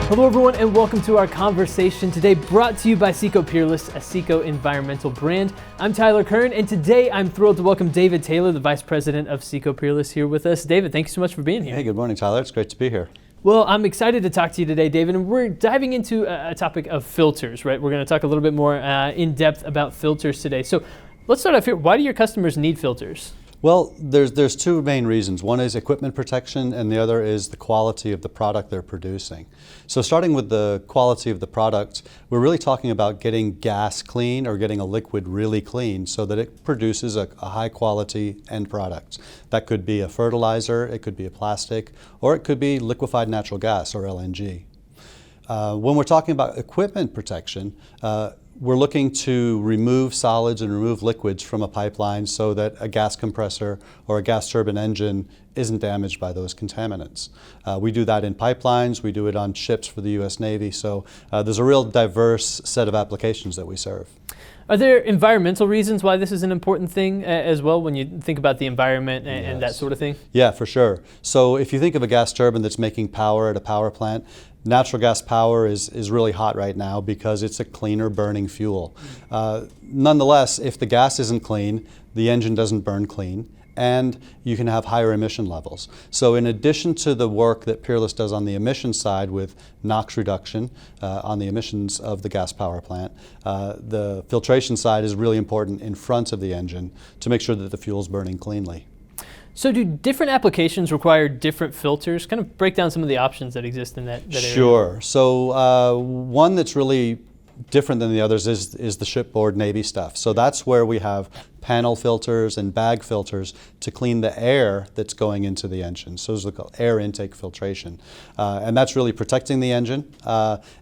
Hello everyone and welcome to our conversation today, brought to you by Seco Peerless, a Seco environmental brand. I'm Tyler Kern, and today I'm thrilled to welcome David Taylor, the Vice President of Seco Peerless, here with us. David, thank you so much for being here. Hey, good morning, Tyler. It's great to be here. Well, I'm excited to talk to you today, David, and we're diving into a topic of filters, right? We're going to talk a little bit more in depth about filters today. So let's start off here. Why do your customers need filters? Well, there's two main reasons. One is equipment protection, and the other is the quality of the product they're producing. So starting with the quality of the product, we're really talking about getting gas clean or getting a liquid really clean so that it produces a high quality end product. That could be a fertilizer, it could be a plastic, or it could be liquefied natural gas or LNG. When we're talking about equipment protection, we're looking to remove solids and remove liquids from a pipeline so that a gas compressor or a gas turbine engine isn't damaged by those contaminants. We do that in pipelines, we do it on ships for the U.S. Navy, so there's a real diverse set of applications that we serve. Are there environmental reasons why this is an important thing as well when you think about the environment and that sort of thing? Yeah, for sure. So if you think of a gas turbine that's making power at a power plant, natural gas power is really hot right now because it's a cleaner burning fuel. Nonetheless, if the gas isn't clean, the engine doesn't burn clean, and you can have higher emission levels. So in addition to the work that Peerless does on the emissions side with NOx reduction on the emissions of the gas power plant, the filtration side is really important in front of the engine to make sure that the fuel's burning cleanly. So do different applications require different filters? Kind of break down some of the options that exist in that area. Sure. So one that's really different than the others is the shipboard Navy stuff. So that's where we have panel filters and bag filters to clean the air that's going into the engine. So those are called air intake filtration. And that's really protecting the engine.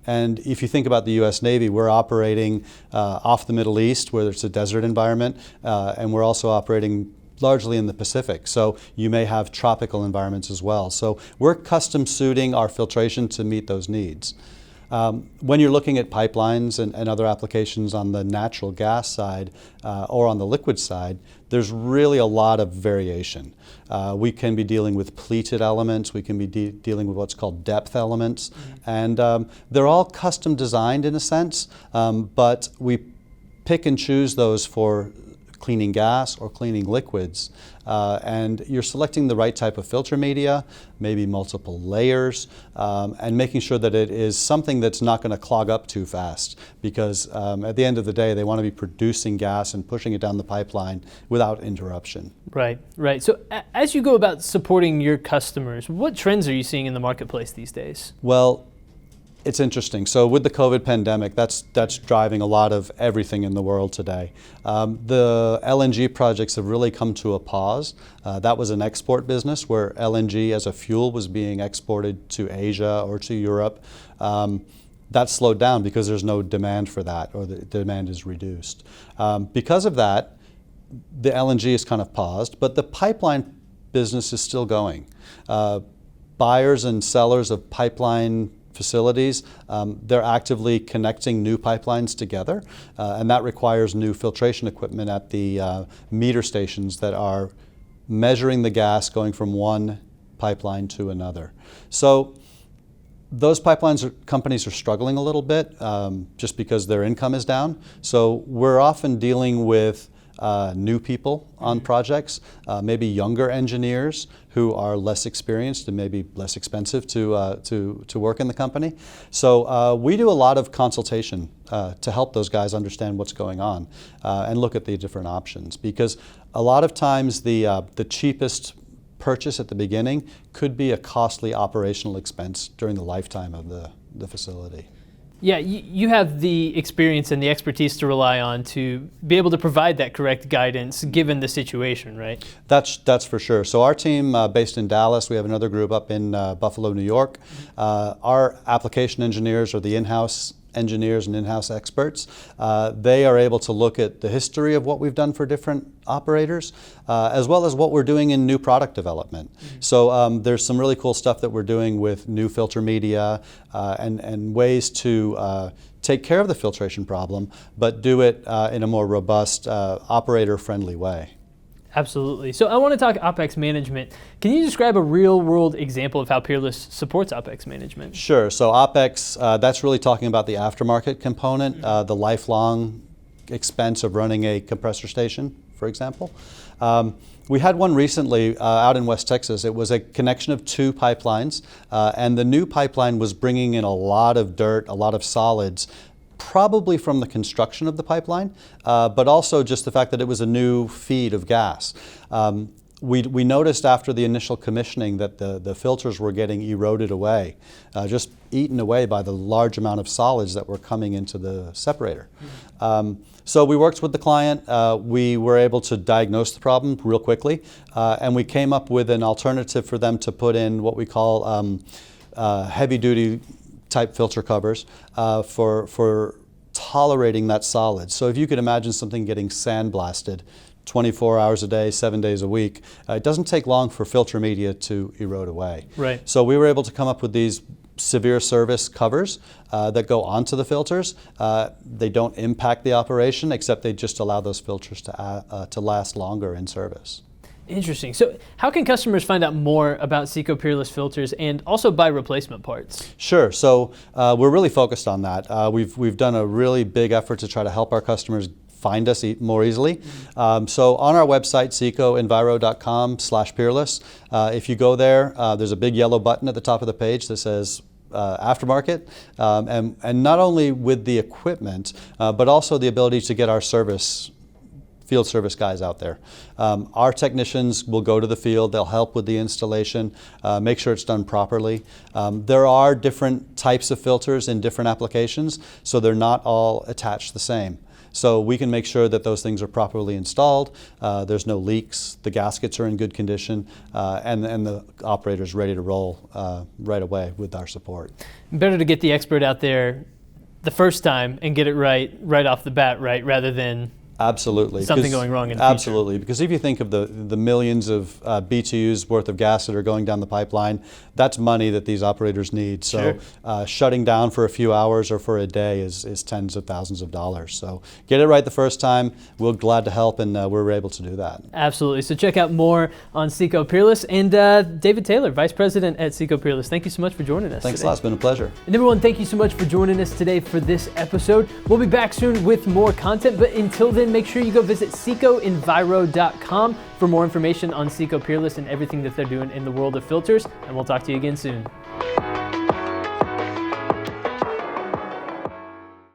And if you think about the U.S. Navy, we're operating off the Middle East where it's a desert environment, and we're also operating largely in the Pacific, so you may have tropical environments as well. So we're custom suiting our filtration to meet those needs. When you're looking at pipelines and other applications on the natural gas side or on the liquid side, there's really a lot of variation. We can be dealing with pleated elements, we can be dealing with what's called depth elements, and they're all custom designed in a sense, but we pick and choose those for cleaning gas or cleaning liquids, and you're selecting the right type of filter media, maybe multiple layers, and making sure that it is something that's not going to clog up too fast, because at the end of the day they want to be producing gas and pushing it down the pipeline without interruption. Right. So as you go about supporting your customers, what trends are you seeing in the marketplace these days? Well, it's interesting. So with the COVID pandemic, that's driving a lot of everything in the world today. The LNG projects have really come to a pause. That was an export business where LNG as a fuel was being exported to Asia or to Europe. That slowed down because there's no demand for that, or the demand is reduced. Because of that, the LNG is kind of paused, but the pipeline business is still going. Buyers and sellers of pipeline facilities, they're actively connecting new pipelines together, and that requires new filtration equipment at the meter stations that are measuring the gas going from one pipeline to another. So those companies are struggling a little bit just because their income is down. So we're often dealing with new people on projects, maybe younger engineers who are less experienced and maybe less expensive to work in the company. So we do a lot of consultation to help those guys understand what's going on and look at the different options, because a lot of times the cheapest purchase at the beginning could be a costly operational expense during the lifetime of the facility. Yeah, you have the experience and the expertise to rely on to be able to provide that correct guidance given the situation, right? That's for sure. So our team based in Dallas, we have another group up in Buffalo, New York. Our application engineers are the in-house engineers and in-house experts. They are able to look at the history of what we've done for different operators, as well as what we're doing in new product development. So there's some really cool stuff that we're doing with new filter media and ways to take care of the filtration problem, but do it in a more robust, operator-friendly way. Absolutely. So I want to talk OpEx management. Can you describe a real-world example of how Peerless supports OpEx management? Sure. So OpEx, that's really talking about the aftermarket component, the lifelong expense of running a compressor station, for example. We had one recently out in West Texas. It was a connection of 2 pipelines, and the new pipeline was bringing in a lot of dirt, a lot of solids, probably from the construction of the pipeline, but also just the fact that it was a new feed of gas. We noticed after the initial commissioning that the filters were getting eroded away, just eaten away by the large amount of solids that were coming into the separator. So we worked with the client. We were able to diagnose the problem real quickly, and we came up with an alternative for them to put in what we call heavy-duty type filter covers for tolerating that solid. So if you could imagine something getting sandblasted 24 hours a day, 7 days a week, it doesn't take long for filter media to erode away. Right. So we were able to come up with these severe service covers that go onto the filters. They don't impact the operation, except they just allow those filters to last longer in service. Interesting. So how can customers find out more about Seco Peerless filters and also buy replacement parts? Sure. So we're really focused on that. We've done a really big effort to try to help our customers find us more easily. So on our website, secoenviro.com/peerless, if you go there, there's a big yellow button at the top of the page that says aftermarket, and not only with the equipment, but also the ability to get our field service guys out there. Our technicians will go to the field, they'll help with the installation, make sure it's done properly. There are different types of filters in different applications, so they're not all attached the same. So we can make sure that those things are properly installed, there's no leaks, the gaskets are in good condition, and the operator's ready to roll right away with our support. Better to get the expert out there the first time and get it right off the bat, right, rather than Absolutely. something going wrong in the future. Absolutely, because if you think of the millions of BTUs worth of gas that are going down the pipeline, that's money that these operators need. So shutting down for a few hours or for a day is tens of thousands of dollars. So get it right the first time. We're glad to help, and we're able to do that. Absolutely. So check out more on Seco Peerless. And David Taylor, Vice President at Seco Peerless, thank you so much for joining us Thanks today. a lot. It's been a pleasure. And everyone, thank you so much for joining us today for this episode. We'll be back soon with more content, but until then, make sure you go visit secoenviro.com for more information on Seco Peerless and everything that they're doing in the world of filters, and we'll talk to you again soon.